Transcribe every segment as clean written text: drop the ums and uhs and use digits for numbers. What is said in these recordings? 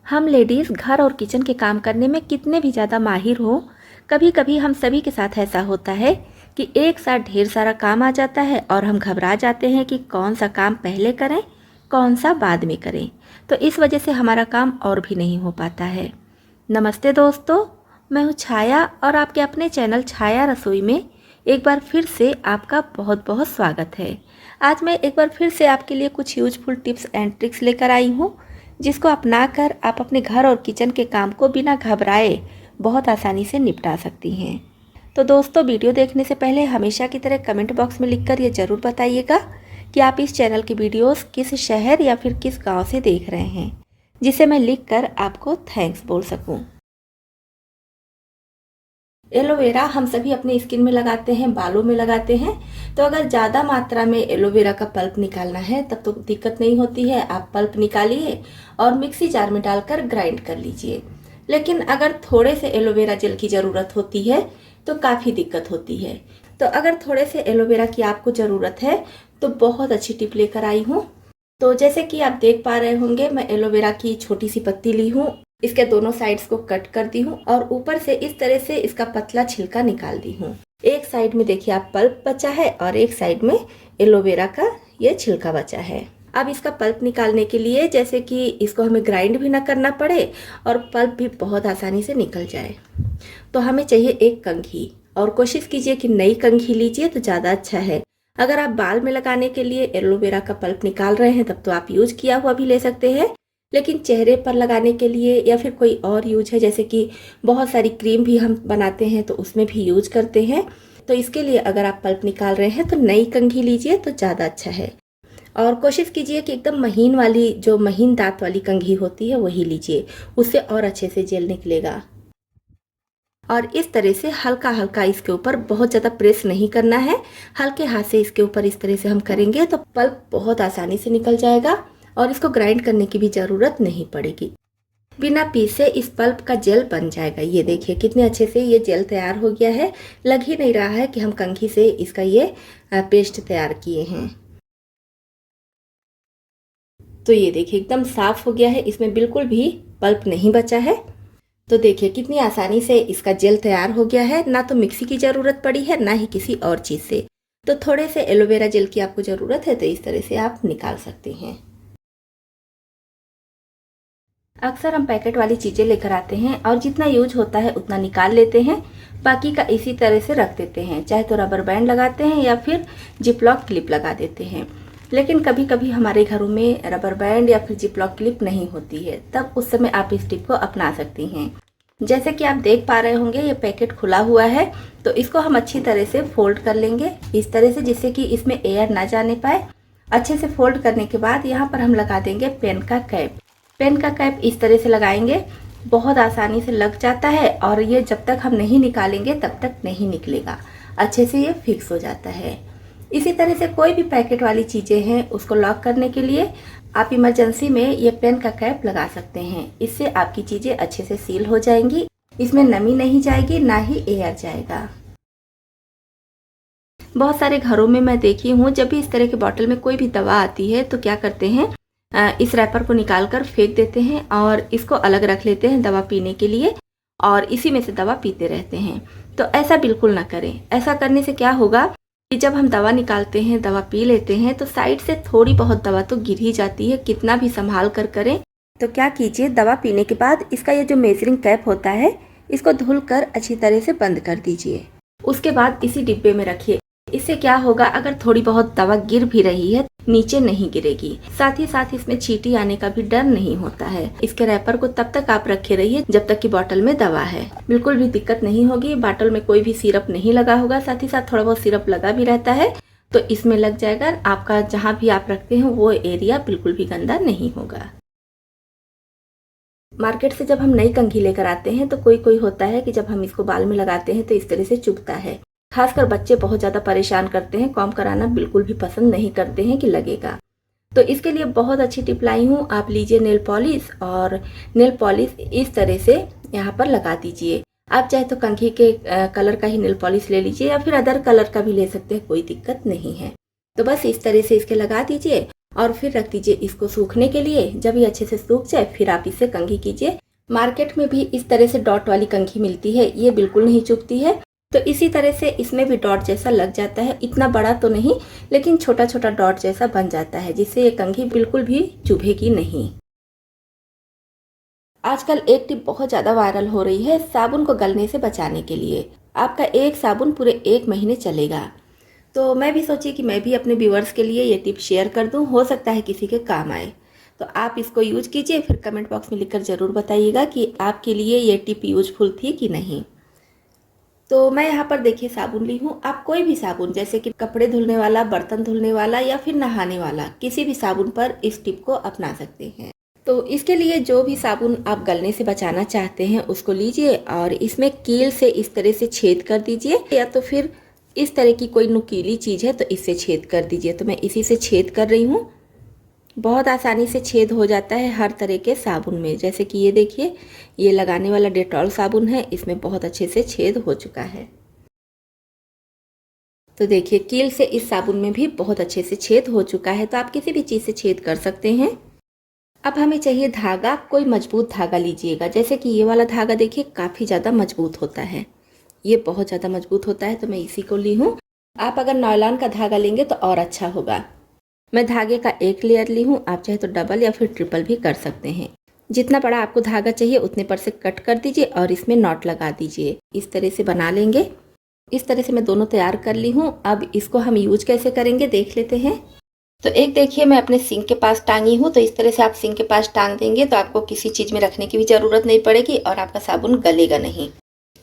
हम लेडीज़ घर और किचन के काम करने में कितने भी ज़्यादा माहिर हो, कभी कभी हम सभी के साथ ऐसा होता है कि एक साथ ढेर सारा काम आ जाता है और हम घबरा जाते हैं कि कौन सा काम पहले करें, कौन सा बाद में करें। तो इस वजह से हमारा काम और भी नहीं हो पाता है। नमस्ते दोस्तों, मैं हूँ छाया और आपके अपने चैनल छाया रसोई में एक बार फिर से आपका बहुत बहुत स्वागत है। आज मैं एक बार फिर से आपके लिए कुछ यूजफुल टिप्स एंड ट्रिक्स लेकर आई हूँ, जिसको अपनाकर आप अपने घर और किचन के काम को बिना घबराए बहुत आसानी से निपटा सकती हैं। तो दोस्तों, वीडियो देखने से पहले हमेशा की तरह कमेंट बॉक्स में लिखकर ये ज़रूर बताइएगा कि आप इस चैनल की वीडियोस किस शहर या फिर किस गांव से देख रहे हैं, जिसे मैं लिखकर आपको थैंक्स बोल सकूं। एलोवेरा हम सभी अपने स्किन में लगाते हैं, बालों में लगाते हैं। तो अगर ज़्यादा मात्रा में एलोवेरा का पल्प निकालना है तब तो दिक्कत नहीं होती है। आप पल्प निकालिए और मिक्सी जार में डालकर ग्राइंड कर लीजिए। लेकिन अगर थोड़े से एलोवेरा जेल की ज़रूरत होती है तो काफ़ी दिक्कत होती है। तो अगर थोड़े से एलोवेरा की आपको ज़रूरत है तो बहुत अच्छी टिप लेकर आई हूँ। तो जैसे कि आप देख पा रहे होंगे, मैं एलोवेरा की छोटी सी पत्ती ली हूँ, इसके दोनों साइड्स को कट कर दी हूँ और ऊपर से इस तरह से इसका पतला छिलका निकाल दी हूँ। एक साइड में देखिए आप पल्प बचा है और एक साइड में एलोवेरा का ये छिलका बचा है। अब इसका पल्प निकालने के लिए, जैसे कि इसको हमें ग्राइंड भी ना करना पड़े और पल्प भी बहुत आसानी से निकल जाए, तो हमें चाहिए एक कंघी। और कोशिश कीजिए कि नई कंघी लीजिए तो ज़्यादा अच्छा है। अगर आप बाल में लगाने के लिए एलोवेरा का पल्प निकाल रहे हैं तब तो आप यूज किया हुआ भी ले सकते हैं, लेकिन चेहरे पर लगाने के लिए या फिर कोई और यूज है, जैसे कि बहुत सारी क्रीम भी हम बनाते हैं तो उसमें भी यूज करते हैं, तो इसके लिए अगर आप पल्प निकाल रहे हैं तो नई कंघी लीजिए तो ज़्यादा अच्छा है। और कोशिश कीजिए कि एकदम महीन वाली, जो महीन दांत वाली कंघी होती है वही लीजिए, उससे और अच्छे से जेल निकलेगा। और इस तरह से हल्का हल्का इसके ऊपर, बहुत ज़्यादा प्रेस नहीं करना है, हल्के हाथ से इसके ऊपर इस तरह से हम करेंगे तो पल्प बहुत आसानी से निकल जाएगा और इसको ग्राइंड करने की भी ज़रूरत नहीं पड़ेगी। बिना पीसे इस पल्प का जेल बन जाएगा। ये देखिए कितने अच्छे से ये जेल तैयार हो गया है। लग ही नहीं रहा है कि हम कंघी से इसका ये पेस्ट तैयार किए हैं। तो ये देखिए एकदम साफ हो गया है, इसमें बिल्कुल भी पल्प नहीं बचा है। तो देखिए कितनी आसानी से इसका जेल तैयार हो गया है। ना तो मिक्सी की ज़रूरत पड़ी है, ना ही किसी और चीज़ से। तो थोड़े से एलोवेरा जेल की आपको ज़रूरत है तो इस तरह से आप निकाल सकते हैं। अक्सर हम पैकेट वाली चीज़ें लेकर आते हैं और जितना यूज होता है उतना निकाल लेते हैं, बाकी का इसी तरह से रख देते हैं। चाहे तो रबर बैंड लगाते हैं या फिर जिपलॉक क्लिप लगा देते हैं। लेकिन कभी कभी हमारे घरों में रबर बैंड या फिर जिपलॉक क्लिप नहीं होती है, तब उस समय आप इस टिप को अपना सकती हैं। जैसे कि आप देख पा रहे होंगे ये पैकेट खुला हुआ है, तो इसको हम अच्छी तरह से फोल्ड कर लेंगे इस तरह से, जिससे कि इसमें एयर ना जाने पाए। अच्छे से फोल्ड करने के बाद यहाँ पर हम लगा देंगे पेन का कैप। पेन का कैप इस तरह से लगाएंगे, बहुत आसानी से लग जाता है और ये जब तक हम नहीं निकालेंगे तब तक नहीं निकलेगा, अच्छे से ये फिक्स हो जाता है। इसी तरह से कोई भी पैकेट वाली चीज़ें हैं उसको लॉक करने के लिए आप इमरजेंसी में ये पेन का कैप लगा सकते हैं। इससे आपकी चीज़ें अच्छे से सील हो जाएंगी, इसमें नमी नहीं जाएगी, ना ही एयर जाएगा। बहुत सारे घरों में मैं देखी हूँ, जब भी इस तरह के बॉटल में कोई भी दवा आती है तो क्या करते हैं, इस रैपर को निकाल कर फेंक देते हैं और इसको अलग रख लेते हैं दवा पीने के लिए, और इसी में से दवा पीते रहते हैं। तो ऐसा बिल्कुल ना करें। ऐसा करने से क्या होगा कि जब हम दवा निकालते हैं, दवा पी लेते हैं, तो साइड से थोड़ी बहुत दवा तो गिर ही जाती है, कितना भी संभाल कर करें। तो क्या कीजिए, दवा पीने के बाद इसका ये जो मेजरिंग कैप होता है इसको धुल कर अच्छी तरह से बंद कर दीजिए। उसके बाद इसी डिब्बे में रखिए। इससे क्या होगा, अगर थोड़ी बहुत दवा गिर भी रही है नीचे नहीं गिरेगी। साथ ही साथ इसमें चींटी आने का भी डर नहीं होता है। इसके रैपर को तब तक आप रखे रहिए जब तक कि बॉटल में दवा है। बिल्कुल भी दिक्कत नहीं होगी। बॉटल में कोई भी सिरप नहीं लगा होगा, साथ ही साथ थोड़ा बहुत सिरप लगा भी रहता है तो इसमें लग जाएगा। आपका जहाँ भी आप रखते हैं वो एरिया बिल्कुल भी गंदा नहीं होगा। मार्केट से जब हम नई कंघी लेकर आते हैं तो कोई कोई होता है कि जब हम इसको बाल में लगाते हैं तो इस तरह से चुभता है। खासकर बच्चे बहुत ज़्यादा परेशान करते हैं, कॉम्ब कराना बिल्कुल भी पसंद नहीं करते हैं कि लगेगा। तो इसके लिए बहुत अच्छी टिप लाई हूँ। आप लीजिए नेल पॉलिश और नेल पॉलिश इस तरह से यहाँ पर लगा दीजिए। आप चाहे तो कंघी के कलर का ही नेल पॉलिश ले लीजिए या फिर अदर कलर का भी ले सकते हैं, कोई दिक्कत नहीं है। तो बस इस तरह से इसके लगा दीजिए और फिर रख दीजिए इसको सूखने के लिए। जब ये अच्छे से सूख जाए फिर आप इसे कंघी कीजिए। मार्केट में भी इस तरह से डॉट वाली कंघी मिलती है, ये बिल्कुल नहीं चुभती है। तो इसी तरह से इसमें भी डॉट जैसा लग जाता है, इतना बड़ा तो नहीं लेकिन छोटा छोटा डॉट जैसा बन जाता है, जिससे ये कंघी बिल्कुल भी चुभेगी नहीं। आजकल एक टिप बहुत ज़्यादा वायरल हो रही है साबुन को गलने से बचाने के लिए। आपका एक साबुन पूरे 1 महीने चलेगा। तो मैं भी सोची कि मैं भी अपने व्यूअर्स के लिए ये टिप शेयर कर दूं, हो सकता है किसी के काम आए। तो आप इसको यूज कीजिए, फिर कमेंट बॉक्स में लिखकर ज़रूर बताइएगा कि आपके लिए ये टिप यूजफुल थी कि नहीं। तो मैं यहाँ पर देखिए साबुन ली हूँ। आप कोई भी साबुन, जैसे कि कपड़े धुलने वाला, बर्तन धुलने वाला या फिर नहाने वाला, किसी भी साबुन पर इस टिप को अपना सकते हैं। तो इसके लिए जो भी साबुन आप गलने से बचाना चाहते हैं उसको लीजिए और इसमें कील से इस तरह से छेद कर दीजिए, या तो फिर इस तरह की कोई नुकीली चीज़ है तो इससे छेद कर दीजिए। तो मैं इसी से छेद कर रही हूँ। बहुत आसानी से छेद हो जाता है हर तरह के साबुन में। जैसे कि ये देखिए, ये लगाने वाला डेटॉल साबुन है, इसमें बहुत अच्छे से छेद हो चुका है। तो देखिए कील से इस साबुन में भी बहुत अच्छे से छेद हो चुका है। तो आप किसी भी चीज़ से छेद कर सकते हैं। अब हमें चाहिए धागा। कोई मजबूत धागा लीजिएगा, जैसे कि ये वाला धागा देखिए काफ़ी ज़्यादा मजबूत होता है, ये बहुत ज़्यादा मजबूत होता है, तो मैं इसी को ली हूँ। आप अगर नायलॉन का धागा लेंगे तो और अच्छा होगा। मैं धागे का एक लेयर ली हूँ, आप चाहे तो डबल या फिर ट्रिपल भी कर सकते हैं। जितना बड़ा आपको धागा चाहिए उतने पर से कट कर दीजिए और इसमें नॉट लगा दीजिए। इस तरह से बना लेंगे। इस तरह से मैं दोनों तैयार कर ली हूँ। अब इसको हम यूज कैसे करेंगे देख लेते हैं। तो एक देखिए मैं अपने सिंक के पास टांगी हूँ। तो इस तरह से आप सिंक के पास टांग देंगे तो आपको किसी चीज़ में रखने की भी ज़रूरत नहीं पड़ेगी और आपका साबुन गलेगा नहीं।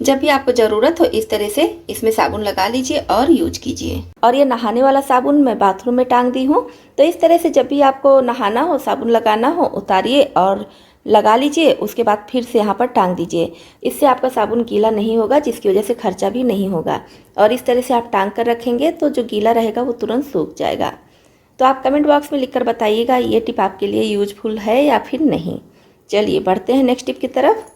जब भी आपको ज़रूरत हो इस तरह से इसमें साबुन लगा लीजिए और यूज कीजिए। और ये नहाने वाला साबुन मैं बाथरूम में टांग दी हूँ। तो इस तरह से जब भी आपको नहाना हो, साबुन लगाना हो, उतारिए और लगा लीजिए। उसके बाद फिर से यहाँ पर टांग दीजिए। इससे आपका साबुन गीला नहीं होगा, जिसकी वजह से खर्चा भी नहीं होगा। और इस तरह से आप टांग कर रखेंगे तो जो गीला रहेगा वो तुरंत सूख जाएगा। तो आप कमेंट बॉक्स में लिखकर बताइएगा ये टिप आपके लिए यूजफुल है या फिर नहीं। चलिए बढ़ते हैं नेक्स्ट टिप की तरफ।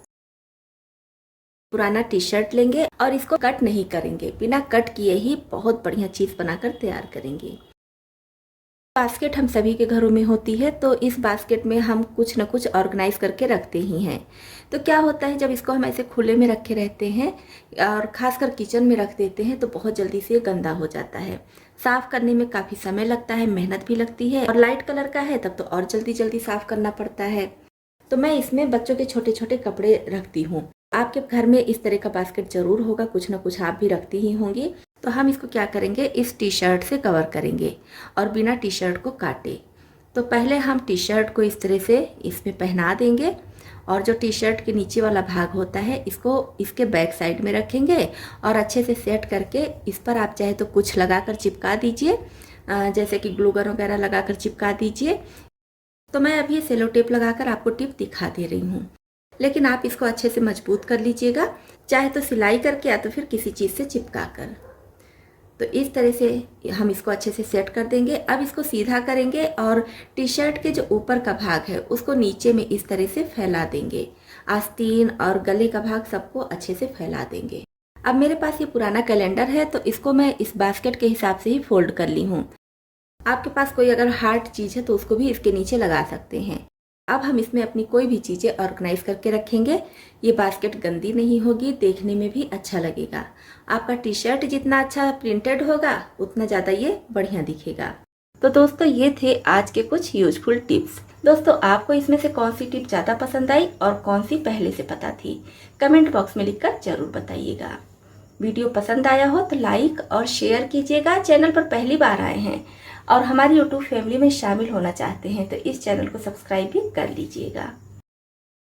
पुराना टी शर्ट लेंगे और इसको कट नहीं करेंगे, बिना कट किए ही बहुत बढ़िया चीज़ बनाकर तैयार करेंगे। बास्केट हम सभी के घरों में होती है, तो इस बास्केट में हम कुछ न कुछ ऑर्गेनाइज करके रखते ही हैं। तो क्या होता है जब इसको हम ऐसे खुले में रखे रहते हैं और खासकर किचन में रख देते हैं तो बहुत जल्दी से गंदा हो जाता है। साफ़ करने में काफ़ी समय लगता है, मेहनत भी लगती है, और लाइट कलर का है तब तो और जल्दी जल्दी साफ़ करना पड़ता है। तो मैं इसमें बच्चों के छोटे छोटे कपड़े रखती हूँ। आपके घर में इस तरह का बास्केट ज़रूर होगा, कुछ ना कुछ आप भी रखती ही होंगी। तो हम इसको क्या करेंगे, इस टी शर्ट से कवर करेंगे और बिना टी शर्ट को काटे। तो पहले हम टी शर्ट को इस तरह से इसमें पहना देंगे और जो टी शर्ट के नीचे वाला भाग होता है इसको इसके बैक साइड में रखेंगे और अच्छे से सेट करके इस पर आप चाहे तो कुछ लगाकर चिपका दीजिए, जैसे कि ग्लू गन वगैरह लगाकर चिपका दीजिए। तो मैं अभी सेलो टेप लगाकर आपको टिप दिखा दे रही हूँ, लेकिन आप इसको अच्छे से मजबूत कर लीजिएगा, चाहे तो सिलाई करके या तो फिर किसी चीज़ से चिपका कर। तो इस तरह से हम इसको अच्छे से सेट कर देंगे। अब इसको सीधा करेंगे और टी शर्ट के जो ऊपर का भाग है उसको नीचे में इस तरह से फैला देंगे। आस्तीन और गले का भाग सबको अच्छे से फैला देंगे। अब मेरे पास ये पुराना कैलेंडर है तो इसको मैं इस बास्केट के हिसाब से ही फोल्ड कर ली हूँ। आपके पास कोई अगर हार्ड चीज़ है तो उसको भी इसके नीचे लगा सकते हैं। अब हम इसमें अपनी कोई भी चीज़ें ऑर्गेनाइज करके रखेंगे। ये बास्केट गंदी नहीं होगी, देखने में भी अच्छा लगेगा। आपका टी शर्ट जितना अच्छा प्रिंटेड होगा उतना ज़्यादा ये बढ़िया दिखेगा। तो दोस्तों ये थे आज के कुछ यूजफुल टिप्स। दोस्तों आपको इसमें से कौन सी टिप ज़्यादा पसंद आई और कौन सी पहले से पता थी, कमेंट बॉक्स में लिखकर ज़रूर बताइएगा। वीडियो पसंद आया हो तो लाइक और शेयर कीजिएगा। चैनल पर पहली बार आए हैं और हमारी यूट्यूब फैमिली में शामिल होना चाहते हैं तो इस चैनल को सब्सक्राइब भी कर लीजिएगा।